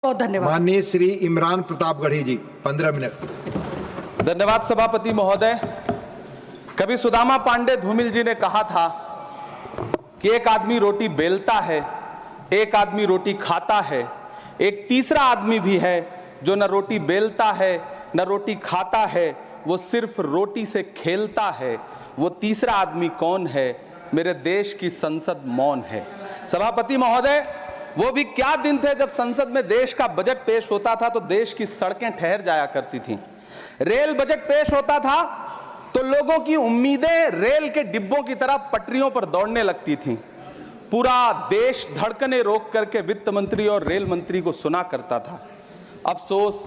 बहुत धन्यवाद। माननीय श्री इमरान प्रतापगढ़ी जी 15 मिनट। धन्यवाद सभापति महोदय। कभी सुदामा पांडे धूमिल जी ने कहा था कि एक आदमी रोटी बेलता है, एक आदमी रोटी खाता है, एक तीसरा आदमी भी है जो न रोटी बेलता है न रोटी खाता है, वो सिर्फ रोटी से खेलता है। वो तीसरा आदमी कौन है? मेरे देश की संसद मौन है। सभापति महोदय, वो भी क्या दिन थे जब संसद में देश का बजट पेश होता था तो देश की सड़कें ठहर जाया करती थीं। रेल बजट पेश होता था तो लोगों की उम्मीदें रेल के डिब्बों की तरह पटरियों पर दौड़ने लगती थीं। पूरा देश धड़कने रोक करके वित्त मंत्री और रेल मंत्री को सुना करता था। अफसोस,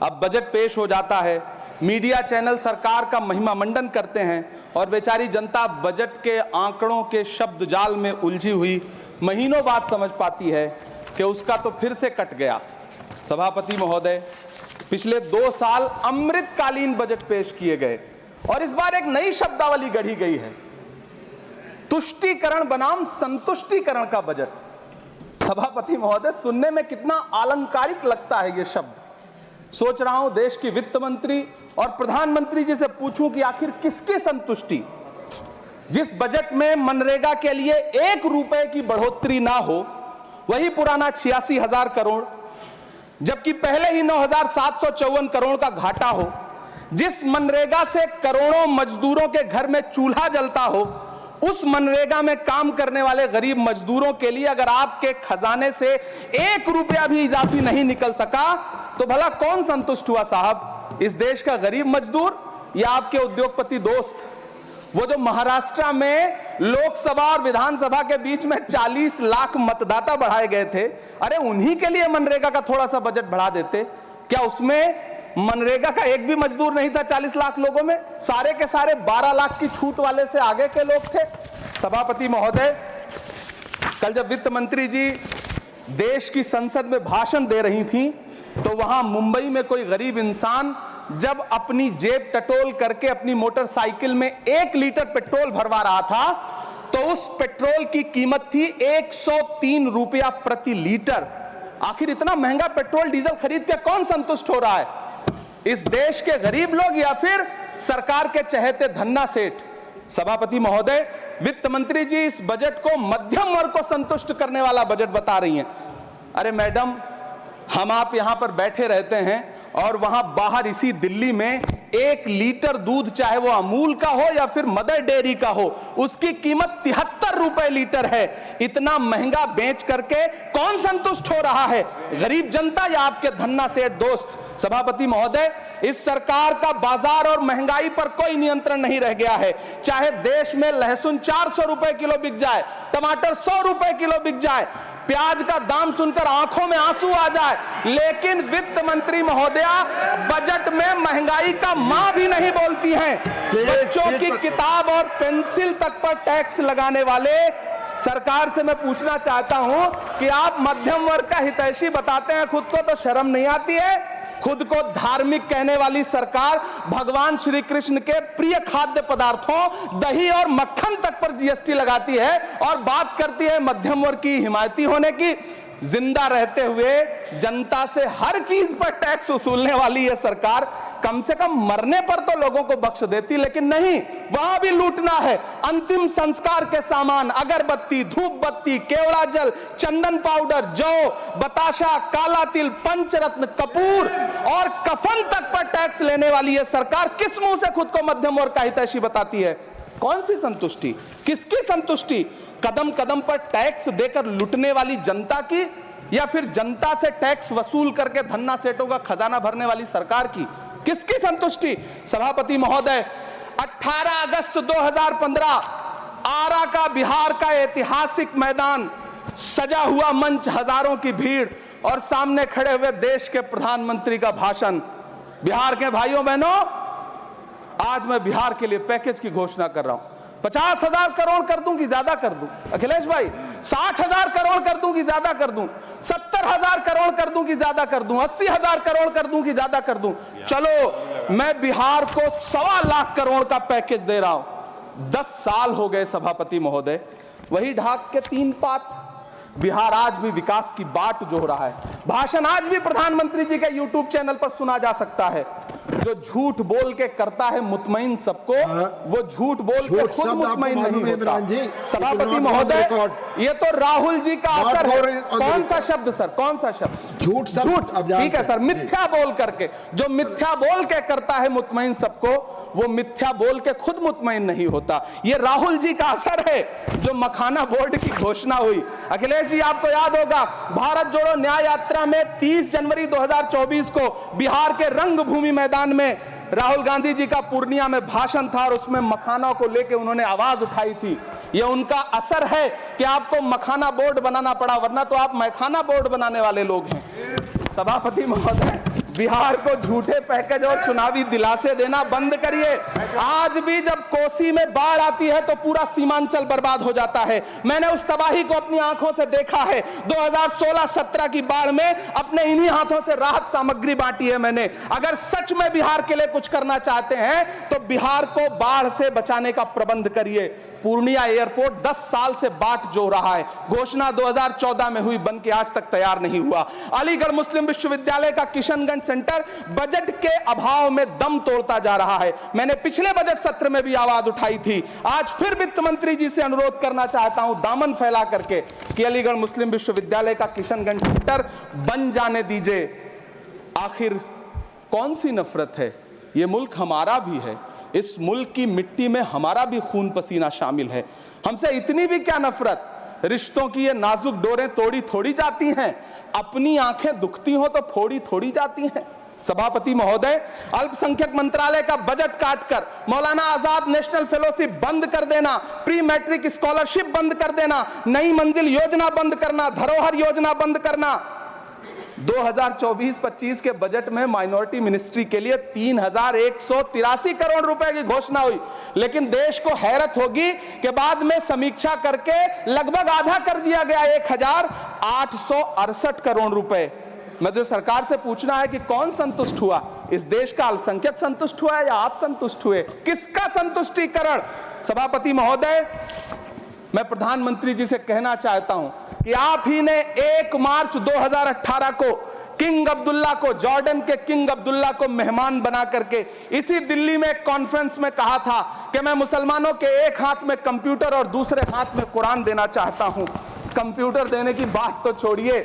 अब बजट पेश हो जाता है, मीडिया चैनल सरकार का महिमा मंडन करते हैं और बेचारी जनता बजट के आंकड़ों के शब्द जाल में उलझी हुई महीनों बाद समझ पाती है कि उसका तो फिर से कट गया। सभापति महोदय, पिछले 2 साल अमृतकालीन बजट पेश किए गए और इस बार एक नई शब्दावली गढ़ी गई है, तुष्टीकरण बनाम संतुष्टीकरण का बजट। सभापति महोदय, सुनने में कितना अलंकारिक लगता है ये शब्द। सोच रहा हूं देश की वित्त मंत्री और प्रधानमंत्री जी से पूछूं कि आखिर किसकी संतुष्टि? जिस बजट में मनरेगा के लिए 1 रुपए की बढ़ोतरी ना हो, वही पुराना 86,000 करोड़, जबकि पहले ही 9,754 करोड़ का घाटा हो, जिस मनरेगा से करोड़ों मजदूरों के घर में चूल्हा जलता हो, उस मनरेगा में काम करने वाले गरीब मजदूरों के लिए अगर आपके खजाने से 1 रुपया भी इजाफी नहीं निकल सका तो भला कौन संतुष्ट हुआ साहब? इस देश का गरीब मजदूर या आपके उद्योगपति दोस्त? वो जो महाराष्ट्र में लोकसभा और विधानसभा के बीच में 40 लाख मतदाता बढ़ाए गए थे, अरे उन्हीं के लिए मनरेगा का थोड़ा सा बजट बढ़ा देते। क्या उसमें मनरेगा का एक भी मजदूर नहीं था 40 लाख लोगों में? सारे के सारे 12 लाख की छूट वाले से आगे के लोग थे। सभापति महोदय, कल जब वित्त मंत्री जी देश की संसद में भाषण दे रही थी तो वहां मुंबई में कोई गरीब इंसान जब अपनी जेब टटोल करके अपनी मोटरसाइकिल में 1 लीटर पेट्रोल भरवा रहा था तो उस पेट्रोल की कीमत थी 103 रुपया प्रति लीटर। आखिर इतना महंगा पेट्रोल डीजल खरीद के कौन संतुष्ट हो रहा है? इस देश के गरीब लोग या फिर सरकार के चहेते धन्ना सेठ? सभापति महोदय, वित्त मंत्री जी इस बजट को मध्यम वर्ग को संतुष्ट करने वाला बजट बता रही हैं। अरे मैडम, हम आप यहां पर बैठे रहते हैं और वहां बाहर इसी दिल्ली में 1 लीटर दूध, चाहे वो अमूल का हो या फिर मदर डेयरी का हो, उसकी कीमत 73 रुपए लीटर है। इतना महंगा बेच करके कौन संतुष्ट हो रहा है? गरीब जनता या आपके धन्ना सेठ दोस्त? सभापति महोदय, इस सरकार का बाजार और महंगाई पर कोई नियंत्रण नहीं रह गया है। चाहे देश में लहसुन 400 रुपए किलो बिक जाए, टमाटर 100 रुपए किलो बिक जाए, प्याज का दाम सुनकर आंखों में आंसू आ जाए, लेकिन वित्त मंत्री महोदया बजट में महंगाई का मां भी नहीं बोलती हैं। बच्चों की किताब और पेंसिल तक पर टैक्स लगाने वाले सरकार से मैं पूछना चाहता हूं कि आप मध्यम वर्ग का हितैषी बताते हैं, खुद को तो शर्म नहीं आती है? खुद को धार्मिक कहने वाली सरकार भगवान श्री कृष्ण के प्रिय खाद्य पदार्थों दही और मक्खन तक पर जीएसटी लगाती है और बात करती है मध्यम वर्ग की हिमायती होने की। जिंदा रहते हुए जनता से हर चीज पर टैक्स वसूलने वाली यह सरकार कम से कम मरने पर तो लोगों को बख्श देती, लेकिन नहीं, वहां भी लूटना है। अंतिम संस्कार के सामान, अगरबत्ती, धूप बत्ती, केवड़ा जल, चंदन पाउडर, जौ, बताशा, काला तिल, पंचरत्न, कपूर और कफन तक पर टैक्स लेने वाली यह सरकार किस मुंह से खुद को मध्यम वर्ग का हितैषी बताती है? कौन सी संतुष्टि? किसकी संतुष्टि? कदम कदम पर टैक्स देकर लूटने वाली जनता की या फिर जनता से टैक्स वसूल करके धन्ना सेठों का खजाना भरने वाली सरकार की? किसकी संतुष्टि? सभापति महोदय, 18 अगस्त 2015 आरा का बिहार का ऐतिहासिक मैदान, सजा हुआ मंच, हजारों की भीड़ और सामने खड़े हुए देश के प्रधानमंत्री का भाषण। बिहार के भाइयों बहनों, आज मैं बिहार के लिए पैकेज की घोषणा कर रहा हूं। 50,000 करोड़ कर दूं कि ज्यादा कर दूं? अखिलेश भाई, 60,000 करोड़ कर दूं कि ज्यादा कर दूं? 70,000 करोड़ कर दूं कि ज्यादा कर दूं? 80,000 करोड़ कर दूं कि ज्यादा कर दूं? चलो, मैं बिहार को 1.25 लाख करोड़ का पैकेज दे रहा हूं। 10 साल हो गए सभापति महोदय, वही ढाक के 3 पात, बिहार आज भी विकास की बाट जो रहा है। भाषण आज भी प्रधानमंत्री जी के यूट्यूब चैनल पर सुना जा सकता है। जो झूठ बोल के करता है मुतमईन सबको, वो झूठ बोल के खुद मुतमईन नहीं होता। सभापति महोदय, ये तो राहुल जी का असर है। कौन सा शब्द सर, कौन सा शब्द? झूठ। ठीक है सर, मिथ्या बोल करके, जो मिथ्या बोल के करता है मुतमईन सबको, वो मिथ्या बोल के खुद मुतमईन नहीं होता। ये राहुल जी का असर है। जो मखाना बोर्ड की घोषणा हुई, अखिलेश जी आपको याद होगा, भारत जोड़ो न्याय यात्रा में 30 जनवरी 2024 को बिहार के रंगभूमि मैदान में राहुल गांधी जी का पूर्णिया में भाषण था और उसमें मखाना को लेकर उन्होंने आवाज उठाई थी। यह उनका असर है कि आपको मखाना बोर्ड बनाना पड़ा, वरना तो आप मैखाना बोर्ड बनाने वाले लोग हैं। सभापति महोदय, बिहार को झूठे पैकेज और चुनावी दिलासे देना बंद करिए। आज भी जब कोसी में बाढ़ आती है तो पूरा सीमांचल बर्बाद हो जाता है। मैंने उस तबाही को अपनी आंखों से देखा है। 2016-17 की बाढ़ में अपने इन्हीं हाथों से राहत सामग्री बांटी है मैंने। अगर सच में बिहार के लिए कुछ करना चाहते हैं तो बिहार को बाढ़ से बचाने का प्रबंध करिए। पूर्णिया एयरपोर्ट 10 साल से बाट जो रहा है, घोषणा 2014 में हुई, बन के आज तक तैयार नहीं हुआ। अलीगढ़ मुस्लिम विश्वविद्यालय का किशनगंज सेंटर बजट के अभाव में दम तोड़ता जा रहा है। मैंने पिछले बजट सत्र में भी आवाज उठाई थी। आज फिर वित्त मंत्री जी से अनुरोध करना चाहता हूं, दामन फैला करके, कि अलीगढ़ मुस्लिम विश्वविद्यालय का किशनगंज सेंटर बन जाने दीजिए। आखिर कौन सी नफरत है? यह मुल्क हमारा भी है। इस मुल्क की मिट्टी में हमारा भी खून पसीना शामिल है। हमसे इतनी भी क्या नफरत? रिश्तों की ये नाजुक डोरें तोड़ी थोड़ी जाती हैं। अपनी आंखें दुखती हो तो फोड़ी थोड़ी जाती हैं। सभापति महोदय, अल्पसंख्यक मंत्रालय का बजट काटकर मौलाना आजाद नेशनल फेलोशिप बंद कर देना, प्री मैट्रिक स्कॉलरशिप बंद कर देना, नई मंजिल योजना बंद करना, धरोहर योजना बंद करना। 2024-25 के बजट में माइनॉरिटी मिनिस्ट्री के लिए 3183 करोड़ रुपए की घोषणा हुई, लेकिन देश को हैरत होगी कि बाद में समीक्षा करके लगभग आधा कर दिया गया, 1868 करोड़ रुपए। मैं तो सरकार से पूछना है कि कौन संतुष्ट हुआ? इस देश का अल्पसंख्यक संतुष्ट हुआ या आप संतुष्ट हुए? किसका संतुष्टिकरण? सभापति महोदय, मैं प्रधानमंत्री जी से कहना चाहता हूं कि आप ही ने 1 मार्च 2018 को किंग अब्दुल्ला को, जॉर्डन के किंग अब्दुल्ला को मेहमान बना करके इसी दिल्ली में एक कॉन्फ्रेंस में कहा था कि मैं मुसलमानों के एक हाथ में कंप्यूटर और दूसरे हाथ में कुरान देना चाहता हूं। कंप्यूटर देने की बात तो छोड़िए,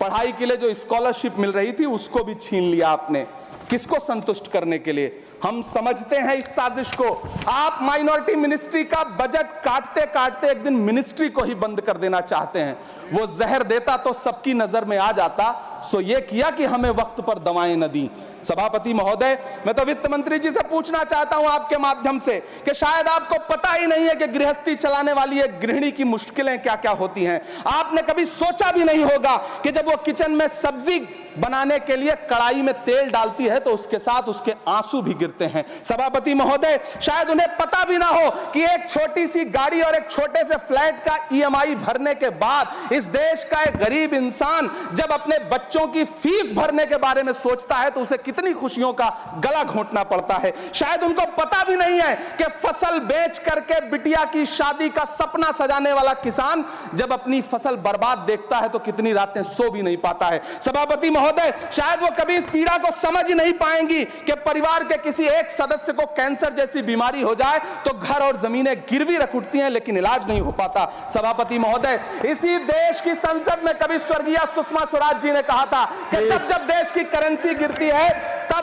पढ़ाई के लिए जो स्कॉलरशिप मिल रही थी उसको भी छीन लिया आपने। किसको संतुष्ट करने के लिए? हम समझते हैं इस साजिश को। आप माइनॉरिटी मिनिस्ट्री का बजट काटते काटते एक दिन मिनिस्ट्री को ही बंद कर देना चाहते हैं। वो जहर देता तो सबकी नजर में आ जाता, सो ये किया कि हमें वक्त पर दवाएं न दी। सभापति महोदय, मैं तो वित्त मंत्री जी से पूछना चाहता हूं आपके माध्यम से कि शायद आपको पता ही नहीं है कि गृहस्थी चलाने वाली एक गृहिणी की मुश्किलें क्या क्या होती हैं। आपने कभी सोचा भी नहीं होगा कि जब वो किचन में सब्जी बनाने के लिए कढ़ाई में तेल डालती है तो उसके साथ उसके आंसू भी गिरते हैं। सभापति महोदय, शायद उन्हें पता भी ना हो कि एक छोटी सी गाड़ी और एक छोटे से फ्लैट का EMI भरने के बाद इस देश का एक गरीब इंसान जब अपने बच्चों की फीस भरने के बारे में सोचता है तो उसे कितनी खुशियों का गला घोंटना पड़ता है। शायद उनको पता भी नहीं है कि फसल बेच करके बिटिया की शादी का सपना सजाने वाला किसान जब अपनी फसल बर्बाद देखता है तो कितनी रातें सो भी नहीं पाता है। सभापति महोदय, शायद वो कभी इस पीड़ा को समझ ही नहीं पाएंगी कि परिवार के किसी एक सदस्य को कैंसर जैसी बीमारी हो जाए तो घर और जमीनें गिरवी रख उठती हैं लेकिन इलाज नहीं हो पाता। सभापति महोदय, इसी देश की संसद में कभी स्वर्गीय सुषमा स्वराज जी ने कहा था कि जब देश की करेंसी गिरती है तब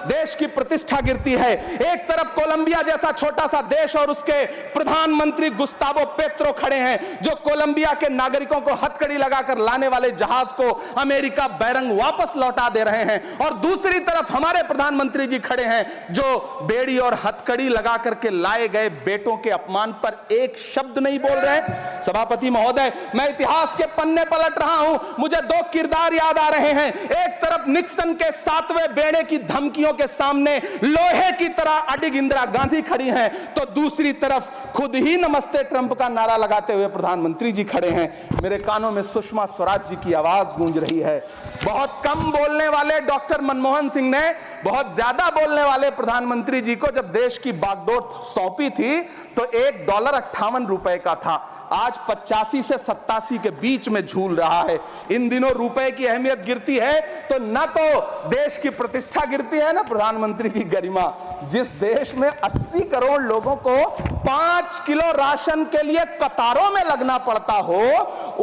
देश की प्रतिष्ठा गिरती है। एक तरफ कोलंबिया जैसा छोटा सा देश और उसके प्रधानमंत्री गुस्तावो पेत्रो खड़े हैं जो कोलंबिया के नागरिकों को हथकड़ी लगाकर लाने वाले जहाज को अमेरिका बैरंग वापस लौटा दे रहे हैं, और दूसरी तरफ हमारे प्रधानमंत्री जी खड़े हैं जो बेड़ी और हथकड़ी लगा करके लाए गए बेटों के अपमान पर एक शब्द नहीं बोल रहे। सभापति महोदय, मैं इतिहास के पन्ने पलट रहा हूं, मुझे 2 किरदार याद आ रहे हैं। एक तरफ निक्सन के 7वें बेड़े की धमकियों के सामने लोहे की तरह अडिग इंदिरा गांधी खड़ी हैं, तो दूसरी तरफ खुद ही नमस्ते ट्रंप का नारा लगाते हुए प्रधानमंत्री जी खड़े हैं। मेरे कानों में सुषमा स्वराज जी की आवाज गूंज रही है। बहुत कम बोलने वाले डॉक्टर मनमोहन सिंह ने बहुत ज्यादा बोलने वाले प्रधानमंत्री जी को जब देश की बागडोर सौंपी थी तो $1.58 का था, आज 85 से 87 के बीच में झूल रहा है। इन दिनों रुपए की अहमियत गिरती है तो न तो देश की प्रतिष्ठा गिरती है, ना प्रधानमंत्री की गरिमा। जिस देश में 80 करोड़ लोगों को 5 किलो राशन के लिए कतारों में लगना पड़ता हो,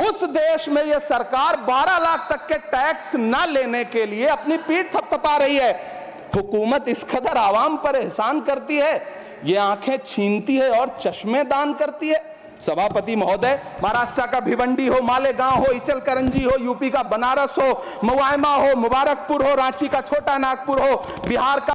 उस देश में यह सरकार 12 लाख तक के टैक्स न लेने के लिए अपनी पीठ थपथपा रही है। हुकूमत इस कदर आवाम पर एहसान करती है, ये आंखें छीनती है और चश्मे दान करती है। सभापति महोदय, महाराष्ट्र का भिवंडी हो, मालेगांव हो, इचलकरंजी हो, यूपी का बनारस हो, मुआयमा हो, मुबारकपुर हो, रांची का छोटा नागपुर हो, बिहार का